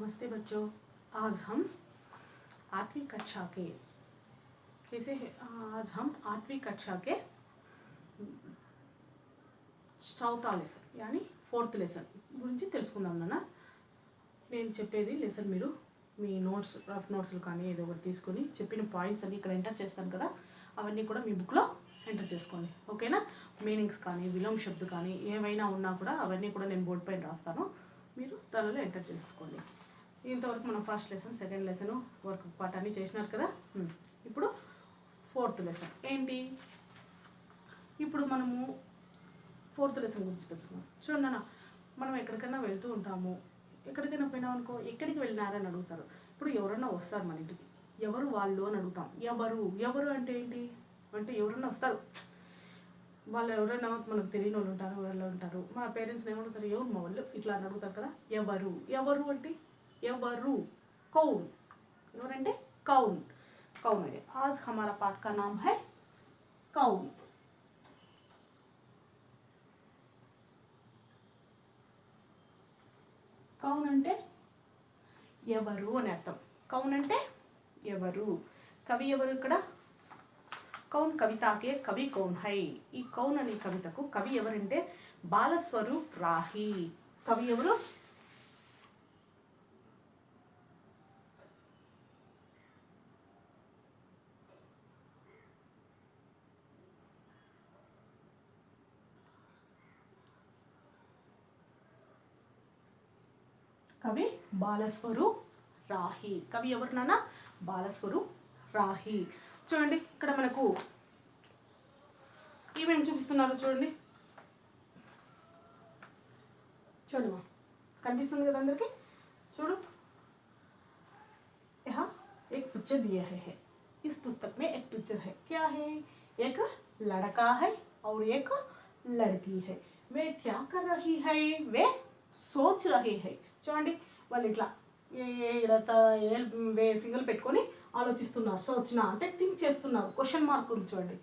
नमस्ते बच्चों। आज हम 8वीं कक्षा के कैसे है आज हम 8वीं कक्षा के चौथा లెసన్ यानी 4th లెసన్ గురించి తెలుసుకుందాం నాన్న. నేను చెప్పేది లెసన్ మీరు మీ నోట్స్ రఫ్ నోట్స్లు కానీ ఏదో ఒకటి తీసుకొని చెప్పిన పాయింట్స్ అన్ని ఇక్కడ ఎంటర్ చేస్తాను కదా, అవన్నీ కూడా మీ బుక్లో ఎంటర్ చేసుకోండి. ఓకేనా? మీనింగ్స్ కానీ విలోమ శబ్ద కానీ ఏవైనా ఉన్నా కూడా అవన్నీ కూడా నేను బోర్డు పైన రాస్తాను, మీరు దానిలో ఎంటర్ చేసుకోండి. ఇంతవరకు మనం first lesson, second lesson work part అన్నీ చేసినారు కదా. ఇప్పుడు 4th లెసన్ ఏంటి? ఇప్పుడు మనము 4th లెసన్ గురించి తెలుసుకుందాం. చూడండి అన్న, మనం ఎక్కడికైనా వెళ్తూ ఉంటాము. ఎక్కడికైనా పోయినాం అనుకో, ఎక్కడికి వెళ్ళినారని అడుగుతారు. ఇప్పుడు ఎవరన్నా వస్తారు మన ఇంటికి, ఎవరు వాళ్ళు అని అడుగుతాం. ఎవరు అంటే ఏంటి అంటే ఎవరన్నా వస్తారు, వాళ్ళు ఎవరైనా మనకు తెలియని వాళ్ళు ఉంటారు, వాళ్ళు ఉంటారు. మన పేరెంట్స్ని ఏమడుగుతారు, ఎవరు మా వాళ్ళు ఇట్లా అని అడుగుతారు కదా. ఎవరు అంటే ఎవరు, कौन. ఎవరంటే कौन. है. आज हमारा पाठ का नाम है कौन. कौन అంటే ఎవరు అని అర్థం. కౌన్ అంటే ఎవరు. కవి ఎవరు ఇక్కడ? కౌన్ కవితాకే కవి కౌన్ హై. ఈ కౌన్ అనే కవితకు కవి ఎవరంటే బాలస్వరూప్ రాహి. కవి ఎవరు? కవి బాలస్వరూప్ రాహి. కవి ఎవరు నాన్న? బాలస్వరూప్ రాహి. చూడండి ఇక్కడ మనకు ఏమేమి చూపిస్తున్నారు చూడండి. చూడమ్మా, కనిపిస్తుంది కదా అందరికి? చూడు, यहाँ एक पिक्चर दिया है. इस पुस्तक में एक पिक्चर है. क्या है? एक लड़का है और एक लड़की है. वे क्या कर रही है? वे सोच रहे हैं. చూడండి, వాళ్ళు ఇట్లా ఫింగర్ పెట్టుకొని ఆలోచిస్తున్నారు. సోచన అంటే థింక్ చేస్తున్నారు. క్వశ్చన్ మార్క్ ఉంది చూడండి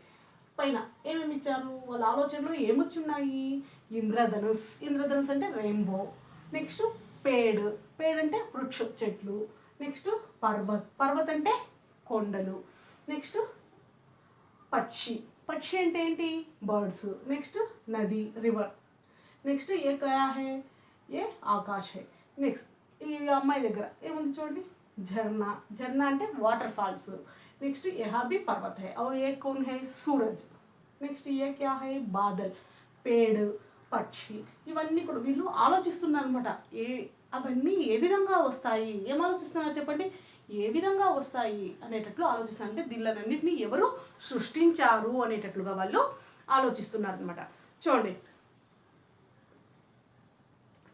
పైన. ఏమేమి ఇచ్చారు? వాళ్ళ ఆలోచనలు ఏమొచ్చున్నాయి? ఇంద్రధనుస్ అంటే రెయిన్బో. నెక్స్ట్ పేడ్ అంటే వృక్ష చెట్లు. నెక్స్ట్ పర్వత్ అంటే కొండలు. నెక్స్ట్ పక్షి అంటే ఏంటి? బర్డ్స్. నెక్స్ట్ నది, రివర్. నెక్స్ట్ ఏ కయా హై? ఏ ఆకాశ్ హై. నెక్స్ట్ ఈ అమ్మాయి దగ్గర ఏముంది చూడండి, झरना అంటే వాటర్ ఫాల్స్. నెక్స్ట్ यहाँ भी पर्वत है और ये कौन है? सूरज. నెక్స్ట్ ये क्या है? बादल, पेड़, పక్షి. ఇవన్నీ కూడా వీళ్ళు ఆలోచిస్తున్నారు అనమాట. అవన్నీ ఏ విధంగా వస్తాయి? ఏం ఆలోచిస్తున్నారు చెప్పండి? ఏ విధంగా వస్తాయి అనేటట్లు ఆలోచిస్తున్నారు. అంటే దీళ్ళన్నింటినీ ఎవరు సృష్టించారు అనేటట్లుగా వాళ్ళు ఆలోచిస్తున్నారు అనమాట. చూడండి,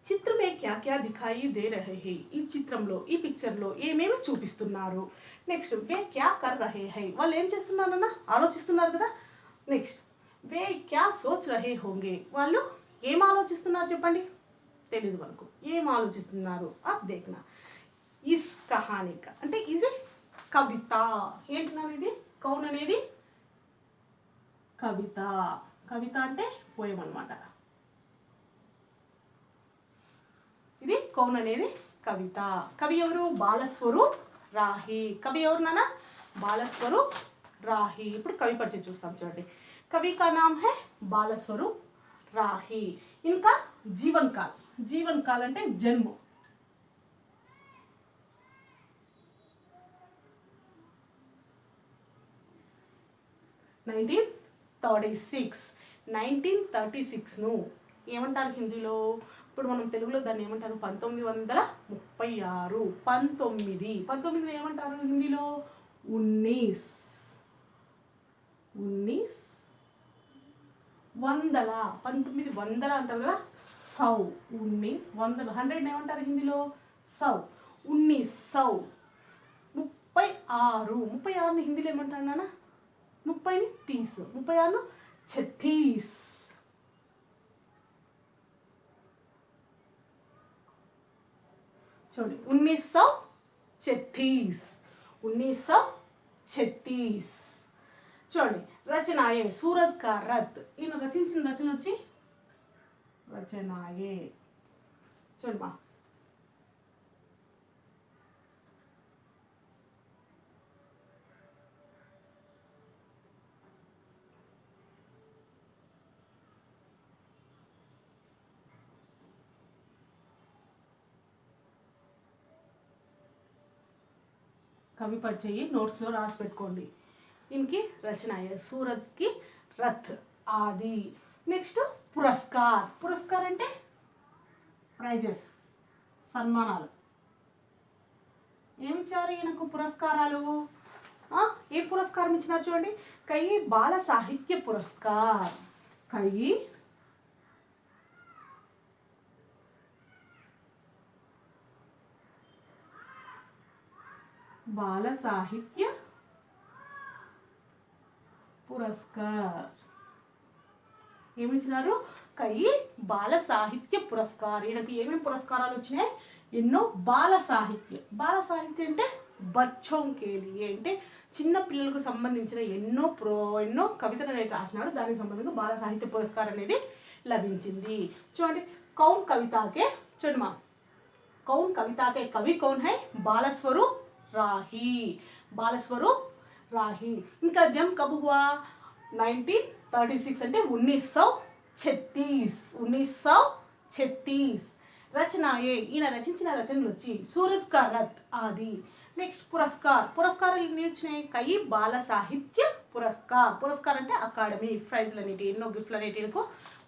చిత్ర మే క్యా క్యా దిఖాయి దే రహే హై. ఈ చిత్రంలో, ఈ పిక్చర్లో ఏమేమి చూపిస్తున్నారు. నెక్స్ట్ వే క్యా కర్ రహే హై. వాళ్ళు ఏం చేస్తున్నారన్న? ఆలోచిస్తున్నారు కదా. నెక్స్ట్ వే క్యా సోచ్ రహే హోంగే. వాళ్ళు ఏం ఆలోచిస్తున్నారు చెప్పండి? తెలీదు మనకు. ఏం ఆలోచిస్తున్నారు అబ్ దేఖ్నా. ఇస్ కహానీ కా అంటే ఇది కవిత. ఏంటన్నా ఇది? కౌన్ అనేది కవిత. కవిత అంటే పోయం అన్నమాట. ఇది కౌన్ అనేది కవిత. కవి ఎవరు? బాలస్వరూప్ రాహి. కవి ఎవరు నాన్న? బాలస్వరూప్ రాహి. ఇప్పుడు కవి పరిచయం చూస్తాం చూడండి. కవి కా నామ్ హై బాలస్వరూప్ రాహి. ఇంకా జీవన్ కాల్ అంటే జన్మ. నైన్టీన్ 36ను ఏమంటారు హిందీలో? ఇప్పుడు మనం తెలుగులో దాన్ని ఏమంటారు? 1936. 19 ఏమంటారు హిందీలో? 1900 అంటారు కదా. 100 ఏమంటారు హిందీలో? 1900. 36ని హిందీలో ఏమంటారు నాన్న? 30ని 30. 36ను 36. చూడండి, 1936. చూడండి, రచనాయే సూరజ్ కా రత్. ఈయన రచించిన రచన వచ్చి రచనాయే. చూడమ్మా, कवि परिचय नोट्स లో రాసి పెట్టుకోండి. इनकी रचना है सूरज की रथ आदि. నెక్స్ట్ పురస్కార్. పురస్కార్ అంటే ప్రైజెస్, సన్మానాలు. ఏమిచ్చారు ఈయనకు పురస్కారాలు? ఏ పురస్కారం ఇచ్చినారు చూడండి. కై బాల సాహిత్య పురస్కార్. కై బాల సాహిత్య పురస్కార్. ఏమిచ్చినారు? కై బాల సాహిత్య పురస్కార్. ఈయనకు ఏమేమి పురస్కారాలు వచ్చినాయి? ఎన్నో బాల సాహిత్య. బాల సాహిత్య అంటే బచ్చోం కేలియే, అంటే చిన్న పిల్లలకు సంబంధించిన ఎన్నో కవితలు అనేవి రాసినాడు. దానికి సంబంధించి బాల సాహిత్య పురస్కారం అనేది లభించింది. చూడండి, కౌన్ కవితాకే. చూడండి మా, కౌన్ కవితాకే కవి కౌన్ హై? బాలస్వరూప్ రాహి. బాలస్వరూప్ రాహి. ఇంకా జమ్ కబ్ హుआ? 1936 అంటే 1936. 1936. రచన ఏ, ఈయన రచించిన రచనలు వచ్చి సూరజ్ కా రథ్ ఆది. నెక్స్ట్ పురస్కార్. పురస్కారాలు ఎన్ని వచ్చినాయి? కై బాల సాహిత్య పురస్కార్. పురస్కార్ అంటే అకాడమీ ప్రైజ్లు అనేటి, ఎన్నో గిఫ్ట్లు అనేటికు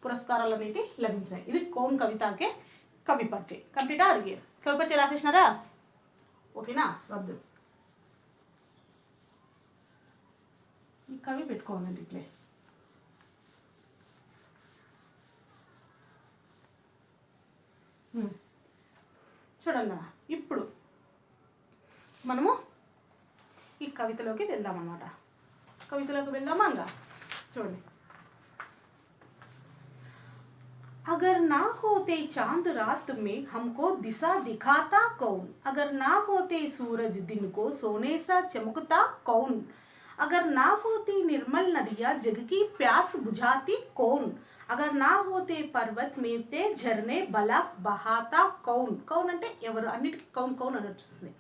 పురస్కారాలు అనేటి లభించాయి. ఇది కౌన్ కవితాకే కవి పరిచయం. కంప్లీటా? అడిగారు. కవి పరిచయం రాసేసినారా? ఓకేనా? వద్దు, ఈ కవి పెట్టుకోవాలండి ఇట్లే. చూడండి, ఇప్పుడు మనము ఈ కవితలోకి వెళ్దామన్నమాట. కవితలోకి వెళ్దామా? అందా చూడండి. अगर ना होते चांद रात में हमको दिशा दिखाता कौन. अगर ना होते सूरज दिन को सोने सा चमकता कौन. अगर ना होती निर्मल नदियाँ जग की प्यास बुझाती कौन. अगर ना होते पर्वत में ते झरने बला बहाता कौन. कौन అంటే ఎవరు, అన్నిటికీ కౌన్ కౌన్ అని వస్తుంది.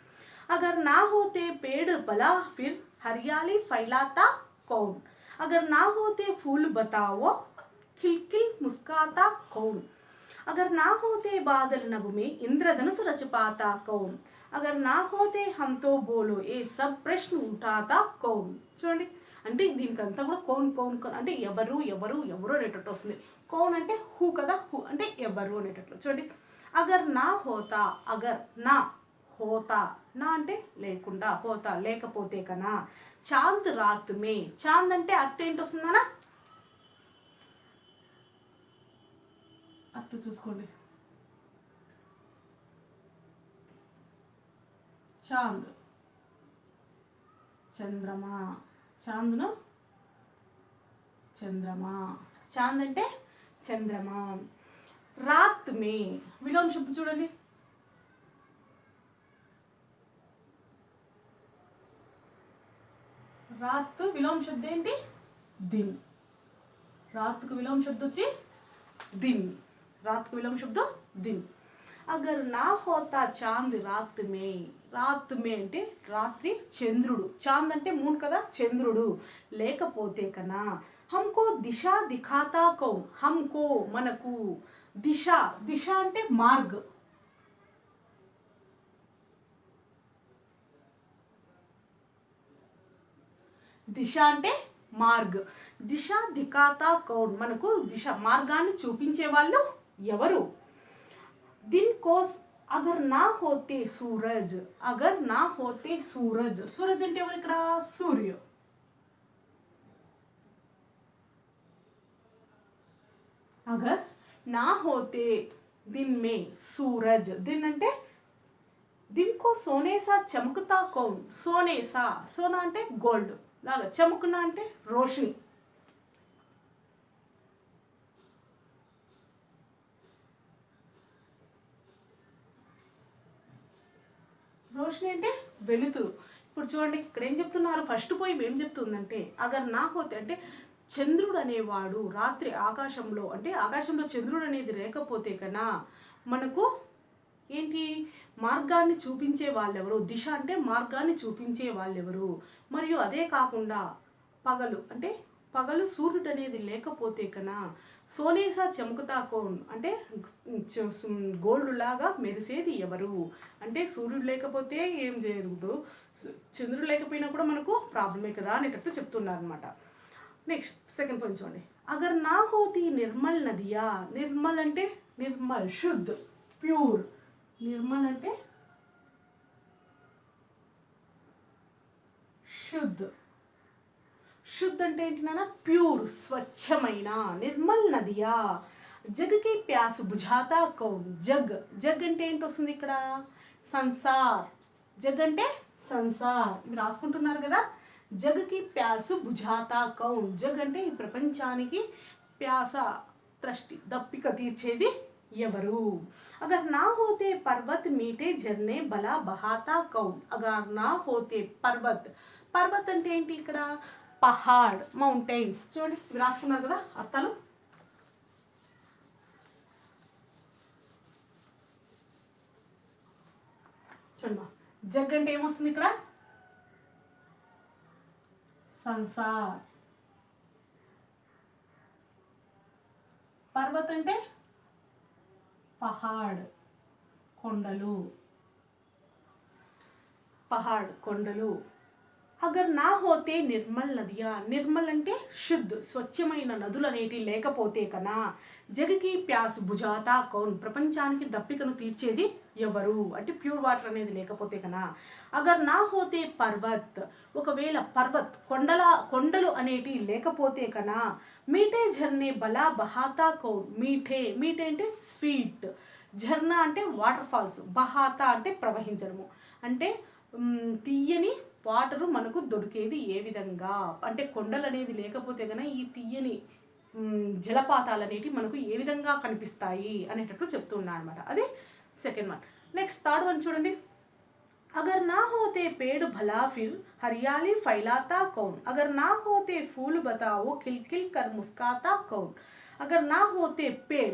अगर ना होते पेड़ बला फिर हरियाली फैलाता कौन. अगर ना होते फूल बताओ खिलखिल मुस्काता कौन. अगर ना होते बादल नभ में इंद्रधनुष रच पाता कौन. अगर ना होते हम तो बोलो ये सब प्रश्न उठाता कौन. చూడండి, అంటే దీనికంతా కూడా కౌన్ కౌన్ కౌన్ అంటే ఎవరు ఎవరు ఎవరు అనేటట్టు వస్తుంది. కౌన్ అంటే హూ కదా, హూ అంటే ఎవరు అనేటట్లు. చూడండి, అగర్ నా హోతా. అగర్ నా హోతా, నా అంటే లేకుండా, హోతా లేకపోతే కన్నా. చాంద్ రాత్ మే. చాంద్ అంటే అర్థం ఏంటి వస్తుందనా? అర్థం చూసుకోండి. చాంద్ చంద్రమా. చాంద్ను చంద్రమా. చాంద్ అంటే చంద్రమా. రాత్ మే విలోమ శబ్దం చూడండి. రాత్ విలోమ శబ్దం ఏంటి? దిన్. రాత్కు విలోమ శబ్దం వచ్చి దిన్. रात को विलोम शब्द दिन. अगर ना होता चांद रात में. रात में అంటే రాత్రి చంద్రుడు. చాంద్ అంటే మూన్ కదా, చంద్రుడు లేకపోతే కన్నా. हमको दिशा दिखाता कौन. हमको మనకు. దిశ. దిశ అంటే మార్గ్. దిశ అంటే మార్గ్. దిశ దిఖాతా కౌన్. మనకు దిశ మార్గాన్ని చూపించే వాళ్ళు ఎవరు? दिन को अगर ना होते सूरज. अगर ना होते सूरज. सूरज అంటే ఎవరు ఇక్కడ? సూర్య. अगर ना होते दिन में सूरज. दिन అంటే दिन को सोने सा चमकता कौन. सोने सा, सोना అంటే గోల్డ్ లాగా, చమకునా అంటే రోషని. రోషని అంటే వెలుతురు. ఇప్పుడు చూడండి, ఇక్కడ ఏం చెప్తున్నారు? ఫస్ట్ పోయి ఏం చెప్తుందంటే అగర్ నా హోతే అంటే చంద్రుడు అనేవాడు రాత్రి ఆకాశంలో, అంటే ఆకాశంలో చంద్రుడు అనేది లేకపోతే కన్నా మనకు ఏంటి మార్గాన్ని చూపించే వాళ్ళెవరు? దిశ అంటే మార్గాన్ని చూపించే వాళ్ళెవరు? మరియు అదే కాకుండా పగలు, అంటే పగలు సూర్యుడు అనేది లేకపోతే కన్నా సోనేసా చెముకుతా కౌన్ అంటే గోల్డ్ లాగా మెరిసేది ఎవరు అంటే సూర్యుడు లేకపోతే ఏం జరుగుదు, చంద్రుడు లేకపోయినా కూడా మనకు ప్రాబ్లమే కదా అనేటట్టు చెప్తున్నారు అనమాట. నెక్స్ట్ సెకండ్ పాయింట్ చూడండి. అగర్ నా హోతి నిర్మల్ నదియా, నిర్మల్ అంటే నిర్మల్ శుద్ధ్ ప్యూర్, నిర్మల్ అంటే శుద్ధ్, శుద్ధ్ అంటే ఏంటి నాన్న ప్యూర్ స్వచ్ఛమైన, నిర్మల్ నదియా జగ్కి ప్యాసు బుఝాతా కౌన్, జగ్ జగ్ అంటే ఏంటి వస్తుంది ఇక్కడ సంసార్, జగ్ అంటే సంసార్ ఇవి రాసుకుంటున్నారు కదా. జగ్కి ప్యాసు బుఝాతా కౌన్, జగ్ అంటే ఈ ప్రపంచానికి ప్యాస త్రష్టి దప్పిక తీర్చేది ఎవరు. అగర్ నా హోతే పర్వత్ మీటే झरने బలా బహాతా కౌన్, అగర్ నా హోతే పర్వత్, పర్వత్ అంటే ఏంటి ఇక్కడ పహాడ్ మౌంటైన్స్, చూడండి ఇవి రాసుకున్నారు కదా అర్థాలు. చూడమ్మా జగ్ అంటే ఏమొస్తుంది ఇక్కడ సంసార్, పర్వత్ అంటే పహాడ్ కొండలు, పహాడ్ కొండలు. అగర్ నా హోతే నిర్మల్ నదియా, నిర్మల్ అంటే శుద్ధ్ స్వచ్ఛమైన నదులు అనేటి లేకపోతే కన్నా, జగకి ప్యాస్ బుజాతా కౌన్ ప్రపంచానికి దప్పికను తీర్చేది ఎవరు అంటే ప్యూర్ వాటర్ అనేది లేకపోతే కన్నా. అగర్ నా హోతే పర్వత్, ఒకవేళ పర్వత్ కొండలు అనేటి లేకపోతే కన్నా, మీఠే ఝర్నే బలా బహాతా కౌన్, మీఠే మీఠే అంటే స్వీట్, ఝర్నా అంటే వాటర్ ఫాల్స్, బహాతా అంటే ప్రవహించడము, అంటే తీయని వాటరు మనకు దొరికేది ఏ విధంగా అంటే కొండలు అనేది లేకపోతే కనుక ఈ తీయని జలపాతాలు అనేవి మనకు ఏ విధంగా కనిపిస్తాయి అనేటట్టు చెప్తున్నా అనమాట. అది second one. Next third one చూడండి. अगर ना होते पेड़ भला फिर हरियाली फैलाता कौन, अगर ना होते फूल बताओ खिलखिल कर मुस्काता कौन. अगर ना होते पेड़,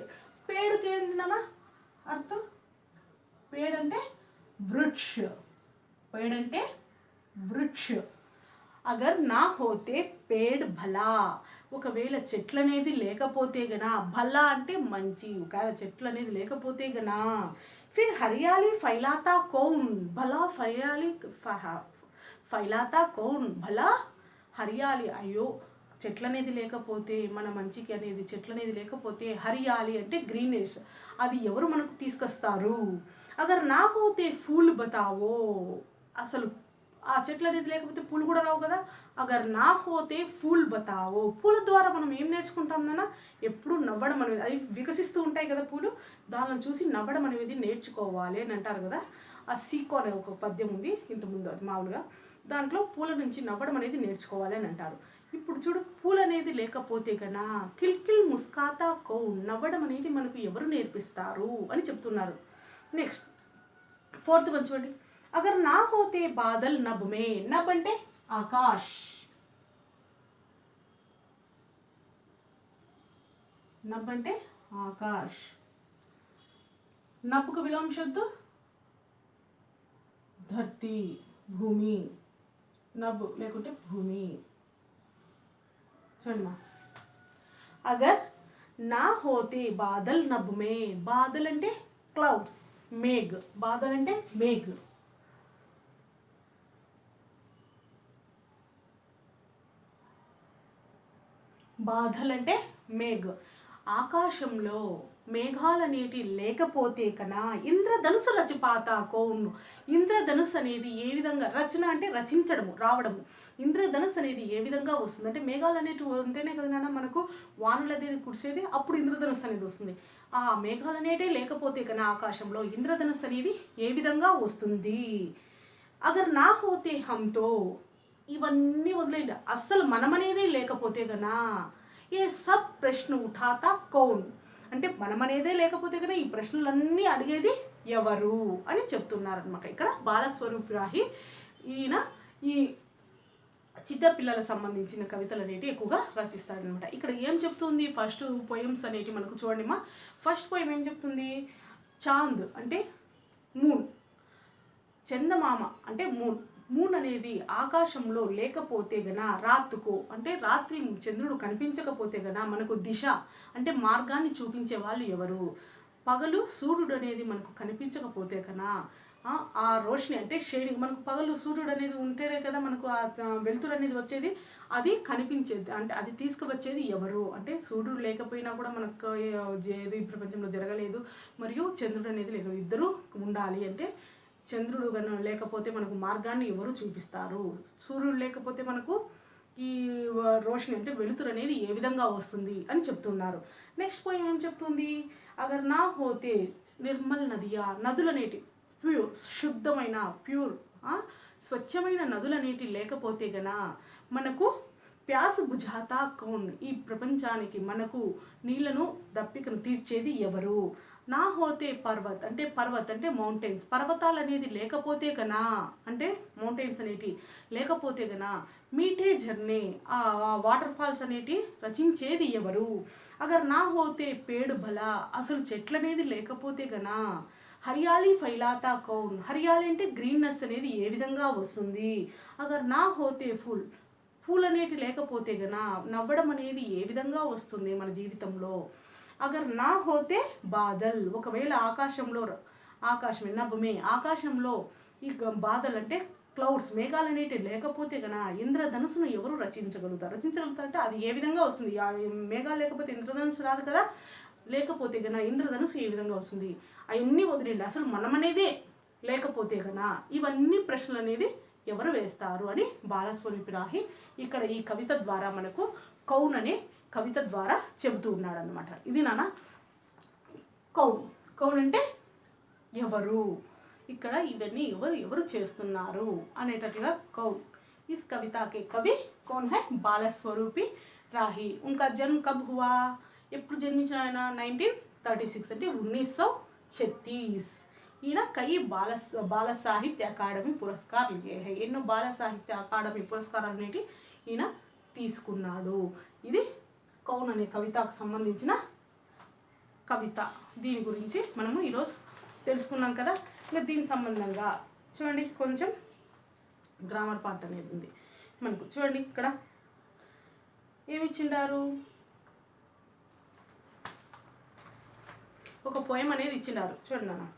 पेड़ के अर्थ पेड़ అంటే वृक्ष, पेड़ అంటే వృక్ష. అగర్ నా హోతే పేడ్ భలా, ఒకవేళ చెట్లు అనేది లేకపోతే గనా, భలా అంటే మంచి, ఒకవేళ చెట్లు అనేది లేకపోతే గనా, ఫిర్ హరియాలి ఫైలాతా కౌన్, భలా ఫైలాలి ఫైలాతా కౌన్, భలా హరియాలి అయ్యో చెట్లు అనేది లేకపోతే మన మంచికి అనేది చెట్లు అనేది లేకపోతే హరియాలి అంటే గ్రీనిష్ అది ఎవరు మనకు తీసుకొస్తారు. అగర్ నా హోతే ఫూల్ బతావో, అసలు ఆ చెట్లు అనేది లేకపోతే పూలు కూడా రావు కదా. అగర్ నా హోతే ఫూల్ బతావో, పూల ద్వారా మనం ఏం నేర్చుకుంటాం నాన్న, ఎప్పుడు నవ్వడం అనేది, అవి వికసిస్తూ ఉంటాయి కదా పూలు, దానిని చూసి నవ్వడం అనేది నేర్చుకోవాలి అని అంటారు కదా. ఆ సీకో అనే ఒక పద్యం ఉంది ఇంతకుముందు, అది మామూలుగా దాంట్లో పూల నుంచి నవ్వడం అనేది నేర్చుకోవాలి అని అంటారు. ఇప్పుడు చూడు పూలు అనేది లేకపోతే కన్నా కిల్కిల్ ముస్కాతా కౌన్, నవ్వడం అనేది మనకు ఎవరు నేర్పిస్తారు అని చెప్తున్నారు. నెక్స్ట్ ఫోర్త్ వన్ చూడండి. अगर ना होते बादल नभ में, नभ అంటే ఆకాశ్, నభ్ అంటే ఆకాశ్, నభ్కు విలోమ శబ్ద ధర్తి భూమి, నభ్ లేకుంటే భూమి. చూడమ్మా అగర్ నా హోతే బాదల్ నభ్ మే, బాదల్ అంటే క్లౌడ్స్ మేఘ్, బాదల్ అంటే మేఘ్, బాధలు అంటే మేఘ్, ఆకాశంలో మేఘాలు అనేటి లేకపోతే కన్నా ఇంద్రధనుసు రచిపాతా కౌన్, ఇంద్రధనుసు అనేది ఏ విధంగా, రచన అంటే రచించడము రావడము, ఇంద్రధనుసు అనేది ఏ విధంగా వస్తుంది అంటే మేఘాలు అనేటివి ఉంటేనే కదా నాన్న మనకు వానలు అనేది కురిసేది, అప్పుడు ఇంద్రధనుసు అనేది వస్తుంది. ఆ మేఘాలు అనేటే లేకపోతే కన్నా ఆకాశంలో ఇంద్రధనుసు అనేది ఏ విధంగా వస్తుంది. అగర్ నా హోతే హంతో, ఇవన్నీ వదిలేండి, అస్సలు మనం అనేది లేకపోతే కన్నా ఏ సబ్ ప్రశ్న ఉఠాతా కౌన్, అంటే మనం అనేదే లేకపోతే కన్నా ఈ ప్రశ్నలన్నీ అడిగేది ఎవరు అని చెప్తున్నారనమాట. ఇక్కడ బాలస్వరూపరాహి ఈయన ఈ చిన్నపిల్లలకు సంబంధించిన కవితలు అనేవి ఎక్కువగా రచిస్తాడనమాట. ఇక్కడ ఏం చెప్తుంది ఫస్ట్ పోయమ్స్ అనేవి మనకు చూడండి మా. ఫస్ట్ పోయం ఏం చెప్తుంది, చాంద్ అంటే మూన్, చందమామ అంటే మూన్, మూన్ అనేది ఆకాశంలో లేకపోతే గన రాత్రుకు అంటే రాత్రి చంద్రుడు కనిపించకపోతే గన మనకు దిశ అంటే మార్గాన్ని చూపించే వాళ్ళు ఎవరు? పగలు సూర్యుడు అనేది మనకు కనిపించకపోతే కన్నా ఆ రోషిని అంటే షేడింగ్ మనకు పగలు సూర్యుడు అనేది ఉంటేనే కదా మనకు ఆ వెలుతురు అనేది వచ్చేది, అది కనిపించేది అంటే అది తీసుకువచ్చేది ఎవరు అంటే సూర్యుడు లేకపోయినా కూడా మనకు ఏది ప్రపంచంలో జరగలేదు, మరియు చంద్రుడు అనేది లేదు, ఇద్దరు ఉండాలి అంటే చంద్రుడు లేకపోతే మనకు మార్గాన్ని ఎవరు చూపిస్తారు? సూర్యుడు లేకపోతే మనకు ఈ రోషిని అంటే వెలుతురు అనేది ఏ విధంగా వస్తుంది అని చెప్తున్నారు. నెక్స్ట్ పోయం ఏం చెప్తుంది? అగర్ నా హోతే నిర్మల్ నదియా, నదులనేటి ప్యూర్ శుద్ధమైన ప్యూర్ స్వచ్ఛమైన నదులనేటి లేకపోతే గన మనకు ప్యాస్ బుజాతా కౌన్, ఈ ప్రపంచానికి మనకు నీళ్లను దప్పికను తీర్చేది ఎవరు? నా హోతే పర్వత్ అంటే మౌంటైన్స్, పర్వతాలు అనేది లేకపోతే గనా అంటే మౌంటైన్స్ అనేటి లేకపోతే గనా మీటే జర్నే ఆ వాటర్ ఫాల్స్ అనేటి రచించేది ఎవరు? అగర్ నా హోతే పేడు బలా, అసలు చెట్లు అనేది లేకపోతే గనా హరియాళీ ఫైలాతా కౌన్, హరియాళీ అంటే గ్రీన్నెస్ అనేది ఏ విధంగా వస్తుంది? అగర్ నా హోతే పూలు అనేటి లేకపోతే గనా నవ్వడం అనేది ఏ విధంగా వస్తుంది మన జీవితంలో? అగర్ నా హోతే బాదల్, ఒకవేళ ఆకాశం నభమే ఆకాశంలో ఈ బాదల్ అంటే క్లౌడ్స్ మేఘాలు అనేటి లేకపోతే గన ఇంద్రధనుసును ఎవరు రచించగలుగుతారు అంటే అది ఏ విధంగా వస్తుంది? మేఘాలు లేకపోతే ఇంద్రధనుసు రాదు కదా, లేకపోతే గన ఇంద్రధనుసు ఏ విధంగా వస్తుంది? అవన్నీ వదిలేండి, అసలు మనం అనేదే లేకపోతే గన ఇవన్నీ ప్రశ్నలు అనేది ఎవరు వేస్తారు అని బాలస్వరూపి రాహి ఇక్కడ ఈ కవిత ద్వారా మనకు కౌన్ అనే కవిత ద్వారా చెబుతూ ఉన్నాడు అనమాట. ఇది నాన్న కౌన్ అంటే ఎవరు, ఇక్కడ ఇవన్నీ ఎవరు చేస్తున్నారు అనేటట్లుగా కౌన్. इस कविता के कवि कौन है? బాలస్వరూపి రాహి. उनका जन्म कब हुआ? ఎప్పుడు జన్మించిన ఆయన? 1936 అంటే 1936. ఈయన కई బాల సాహిత్య అకాడమీ పురస్కార్ లియే హై, ఎన్నో బాల సాహిత్య అకాడమీ పురస్కారాలు అనేటి ఈయన తీసుకున్నాడు. ఇది కౌన్ అనే కవితకు సంబంధించిన కవిత. దీని గురించి మనము ఈరోజు తెలుసుకున్నాం కదా. ఇంకా దీని సంబంధంగా చూడండి కొంచెం గ్రామర్ పార్ట్ అనేది ఉంది మనకు. చూడండి ఇక్కడ ఏమి ఇచ్చిండారు, ఒక పోయం అనేది ఇచ్చిండారు చూడండి నాన్న.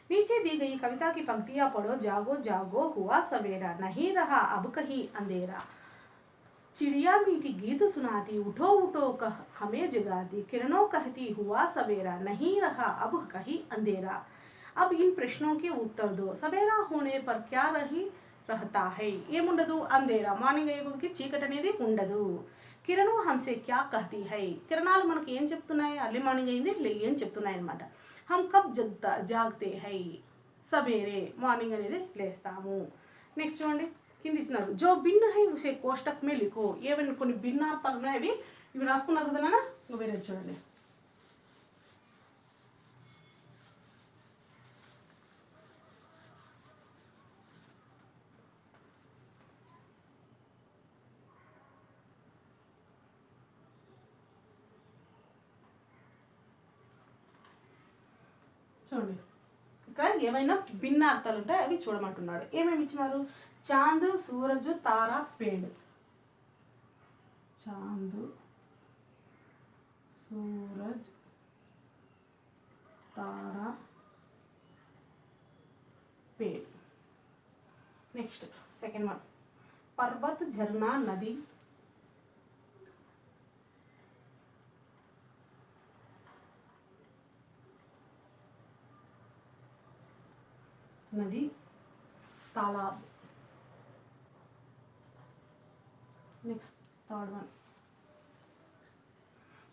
नीचे दी गई कविता की पंक्तियां पढ़ो. जागो जागो हुआ सवेरा, नहीं रहा अब कहीं अंधेरा. चिड़िया मीठी गीत सुनाती, उठो उठो कह हमें जगाती. किरणों कहती हुआ सवेरा, नहीं रहा अब कहीं अंधेरा. अब इन प्रश्नों के उत्तर दो. सवेरा होने पर क्या रहता है? ఏముండదు? అంధేరా, మార్నింగ్ అయ్యేకి చీకటి అనేది ఉండదు. కిరణు హంసే క్యా కహతీ హై, కిరణాలు మనకి ఏం చెప్తున్నాయి? అర్లీ మార్నింగ్ అయింది ఏం చెప్తున్నాయి అనమాట. हम कब जागते हैं? సవేరే, మార్నింగ్ అనేది లేస్తాము. నెక్స్ట్ చూడండి కింద ఇచ్చినారు. జో భిన్న హై ఉసే కోష్టక్ మే లిఖో. ఏవైనా కొన్ని భిన్నార్థాలు ఉన్నాయి, ఇవి రాసుకున్నారు కదా నాన్న. ఇంకా వేరే చూడండి. చూడండి ఇక్కడ ఏమైనా భిన్న అర్థాలు ఉంటాయి, అవి చూడమంటున్నాడు. ఏమేమి ఇచ్చినారు? చాంద్, సూరజ్, తారా, పేడ్. చాంద్, సూరజ్, తారా, పేడ్. నెక్స్ట్ సెకండ్ వన్, పర్వత్, झरना, నది. नदी, तालाब. नेक्स्ट थर्ड वन,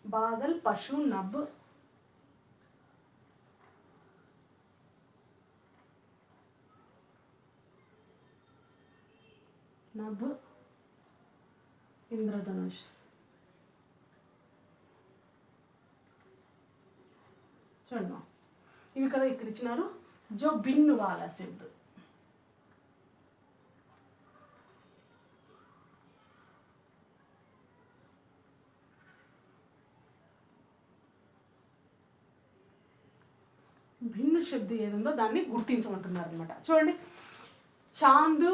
बादल, पशु, नभ. नभ, इंद्रधनुष. చూడండి ఇవి కదా ఇక్కడ ఇచ్చినారు. जो भिन्न वाला शब्द, భిన్న శబ్దం ఏదో దాన్ని గుర్తించమంటున్నారు అనమాట. చూడండి చాంద్,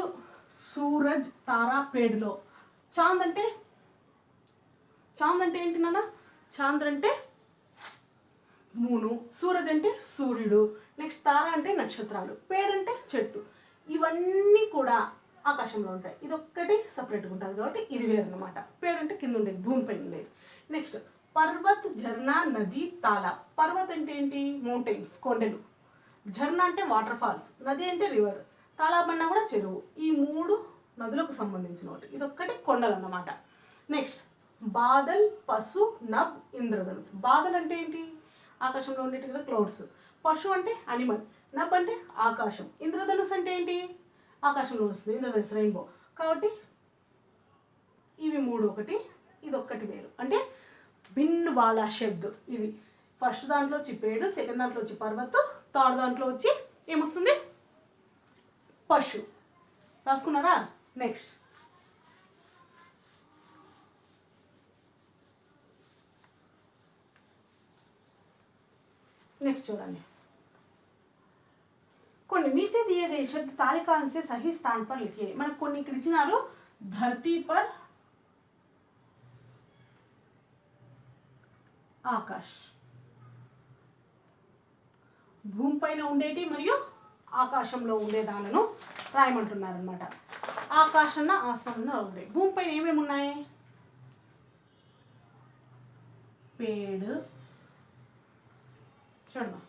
సూరజ్, తారా, పేడులో. చాంద్ అంటే ఏంటి నాన్న? చాంద్ర అంటే మూను, సూరజ్ అంటే సూర్యుడు, నెక్స్ట్ తార అంటే నక్షత్రాలు, పేడు అంటే చెట్టు. ఇవన్నీ కూడా ఆకాశంలో ఉంటాయి. ఇది ఒక్కటి సపరేట్గా ఉంటుంది కాబట్టి ఇది వేరు అనమాట. పేడు అంటే కింద ఉండేది, భూమిపైన ఉండేది. నెక్స్ట్ పర్వత్, ఝర్నా, నది, తాల. పర్వత్ అంటే ఏంటి? మౌంటైన్స్, కొండలు. ఝర్నా అంటే వాటర్ ఫాల్స్, నది అంటే రివర్, తాలాబ్ అన్నా కూడా చెరువు. ఈ మూడు నదులకు సంబంధించిన ఒకటి. ఇది ఒక్కటి కొండలు అన్నమాట. నెక్స్ట్ బాదల్, పశు, నబ్, ఇంద్రధనుస్. బాదల్ అంటే ఏంటి? ఆకాశంలో ఉండేటి కదా క్లౌడ్స్. పశు అంటే అనిమల్, నబ్ అంటే ఆకాశం, ఇంద్రధనుస్ అంటే ఏంటి? ఆకాశంలో వస్తుంది, ఇంద్రధనుస్ రెయిన్బో. కాబట్టి ఇవి మూడు ఒకటి, ఇది ఒక్కటి వేరు. అంటే భిన్ వాలా శబ్ద్. ఇది ఫస్ట్ దాంట్లో వచ్చి పేడు, సెకండ్ దాంట్లో వచ్చి పర్వత్, థర్డ్ దాంట్లో వచ్చి ఏమొస్తుంది? పశు. రాసుకున్నారా? నెక్స్ట్ చూడండి. కొన్ని नीचे दिए गए शब्द तालिका से सही स्थान पर लिखिए. మనకు కొన్ని ఇక్కడ ఇచ్చినారు. ధర్తీ పర్, ఆకాశ్. భూమిపైన ఉండేటి మరియు ఆకాశంలో ఉండేదాలను రాయమంటున్నారు అనమాట. ఆకాశన్న ఆస్మానన్న ఉంటాయి. భూమిపైన ఏమేమి ఉన్నాయి? పేడు. చూడమ్మా,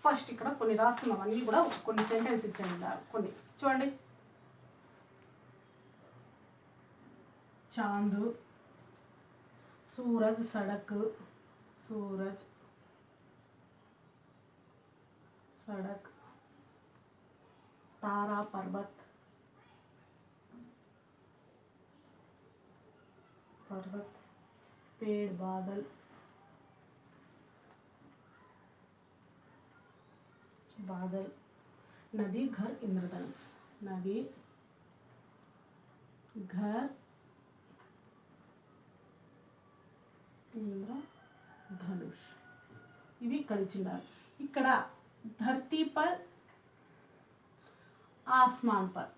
ఫస్ట్ ఇక్కడ కొన్ని రాసుకున్నాం, అన్నీ కూడా కొన్ని సెంటెన్స్ ఇచ్చాను. కొన్ని చూడండి. చాంద్, सूरज, सड़क, सूरज, सड़क, तारा, पर्वत, पर्वत, पेड़, बादल, बादल, नदी, घर, इंद्रधनुष. नदी, घर, ఇంద్రధనుష్. ఇవి ఇక్కడ ఇచ్చినారు. ఇక్కడ ధర్తీ పర్, ఆస్మాన్ పర్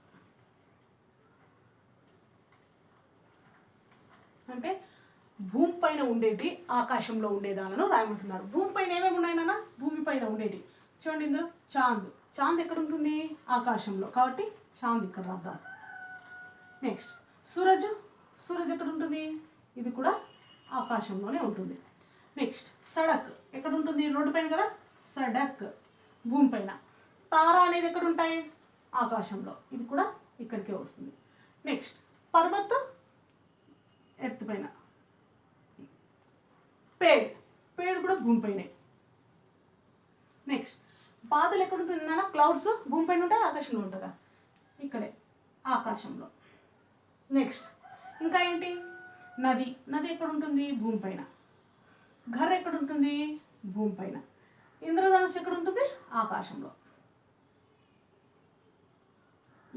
అంటే భూమిపైన ఉండేటి, ఆకాశంలో ఉండేదాలను రాయమంటున్నారు. భూమిపైన ఏమేమి ఉన్నాయి నాన్న? భూమిపైన ఉండేటి చూడండి. ఇందులో చాంద్. చాంద్ ఎక్కడ ఉంటుంది? ఆకాశంలో, కాబట్టి చాంద్ ఇక్కడ రాద్దాం. నెక్స్ట్ సూరజ్. సూరజ్ ఎక్కడ ఉంటుంది? ఇది కూడా ఆకాశంలోనే ఉంటుంది. నెక్స్ట్ సడక్ ఎక్కడ ఉంటుంది? రోడ్డు పైన కదా, సడక్ భూమిపైన. తార అనేది ఎక్కడ ఉంటాయి? ఆకాశంలో, ఇది కూడా ఇక్కడికే వస్తుంది. నెక్స్ట్ పర్వత్ ఎర్త్ పైన. పేడ్, పేడ్ కూడా భూమిపైనే. నెక్స్ట్ బాదలు ఎక్కడ ఉంటుంది నాన్న? క్లౌడ్స్ భూమిపైన ఉంటాయి, ఆకాశంలో ఉంటుందా? ఇక్కడే ఆకాశంలో. నెక్స్ట్ ఇంకా ఏంటి? నది. నది ఎక్కడ ఉంటుంది? భూమిపైన. ఘర్ ఎక్కడ ఉంటుంది? భూమిపైన. ఇంద్రధనుష్ ఎక్కడ ఉంటుంది? ఆకాశంలో.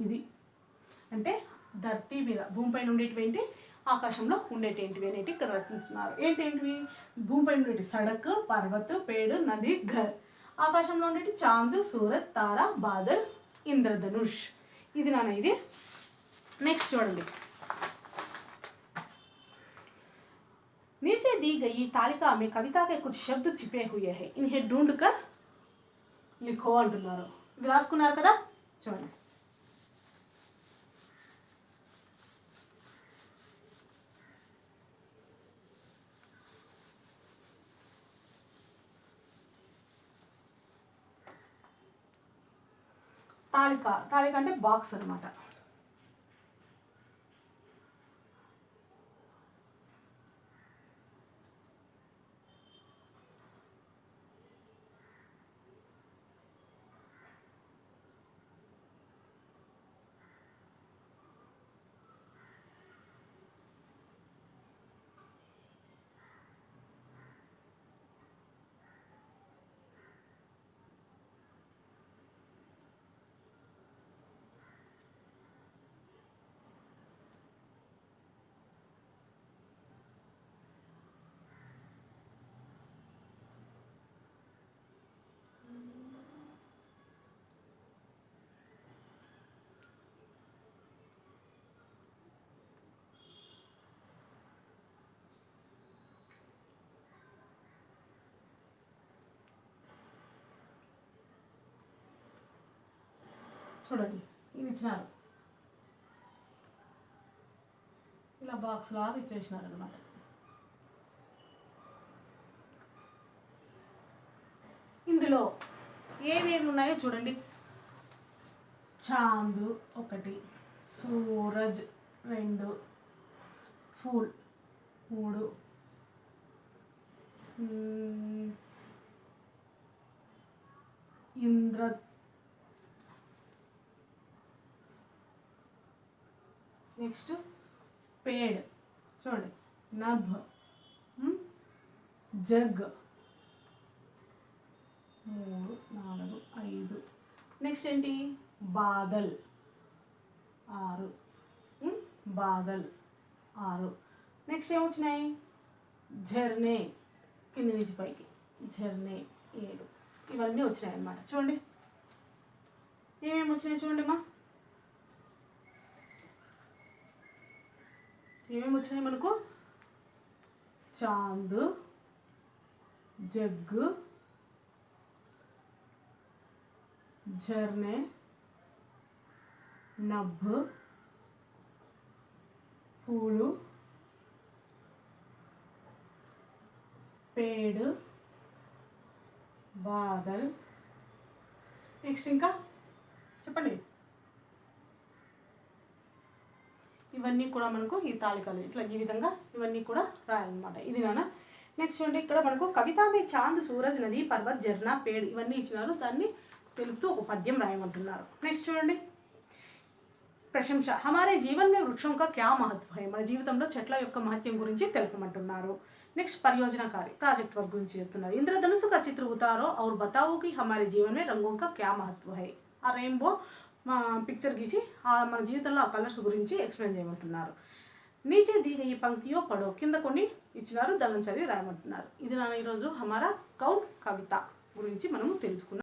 ఇది అంటే ధర్తీ మీద భూమిపైన ఉండేటివేంటి, ఆకాశంలో ఉండేటేంటివి అనేటి ఇక్కడ రచిస్తున్నారు. ఏంటేంటివి? భూమిపైన ఉండేటి సడక్, పర్వత్, పేడు, నది, ఘర్. ఆకాశంలో ఉండేటి చాంద్, సూరజ్, తార, బాదల్, ఇంద్రధనుష్. ఇది నాన్న ఇది. నెక్స్ట్ చూడండి. नीचे दी गई तालिका में कविता के कुछ शब्द छिपे हुए हैं, इन्हें ढूंढ कर लिखो అంటున్నారు. ఇది రాసుకున్నారు కదా, చూడండి. తాలిక. తాలిక అంటే బాక్స్ అన్నమాట. చూడండి ఇది ఇచ్చినారు, ఇలా బాక్స్ లాగా ఇచ్చేసినారు అనమాట. ఇందులో ఏమేమి ఉన్నాయో చూడండి. చాంద్ 1, సూరజ్ 2, ఫూల్ 3, ఇంద్ర నెక్స్ట్ పేడ్ చూడండి, నభ్, జగ్ 3, 4, 5. నెక్స్ట్ ఏంటి, బాదల్ 6, బాదల్ 6. నెక్స్ట్ ఏమొచ్చినాయి, ఝర్నే కింది నుంచి పైకి, ఝర్నే 7. ఇవన్నీ వచ్చినాయి అన్నమాట. చూడండి ఏమేమి వచ్చినాయి చూడండి అమ్మా, ఏమేమి వచ్చినాయి మనకు, చాంద్, జగ్, झरने, नभ, फूल, पेड़, बादल. నెక్స్ట్ ఇంకా చెప్పండి. ఇవన్నీ కూడా మనకు ఈ తాలికలు ఇట్లా ఈ విధంగా ఇవన్నీ కూడా రాయాలన్నమాట. ఇది నాన్న. నెక్స్ట్ చూడండి ఇక్కడ మనకు కవిత మే చాంద్, సూరజ్, నది, పర్వత్, झरना, पेड़ ఇవన్నీ ఇచ్చినారు. దాన్ని తెలుపుతూ ఒక పద్యం రాయమంటున్నారు. నెక్స్ట్ చూడండి, ప్రశంస. హమారే జీవన్ మే వృక్షం కా క్యా మహత్వ హై, మన జీవితంలో చెట్ల యొక్క మహత్యం గురించి తెలుపమంటున్నారు. నెక్స్ట్ పరియోజనకారి, ప్రాజెక్ట్ వర్క్ గురించి చెప్తున్నారు. ఇంద్రధనుసు కా చిత్ర ఉతారో और बताओ कि हमारे जीवन में रंगों का क्या महत्व है. ఆ రెయిన్బో పిక్చర్ గీసి మన జీవితంలో ఆ కలర్స్ గురించి ఎక్స్ప్లెయిన్ చేయమంటున్నారు. నీచే दी गई पंक्तियों पढ़ो, కింద కొన్ని ఇచ్చినారు, దాన్ని చదివి రాయమంటున్నారు. ఇది నా ఈరోజు హమారా కౌన్ కవిత గురించి మనము తెలుసుకున్నాం.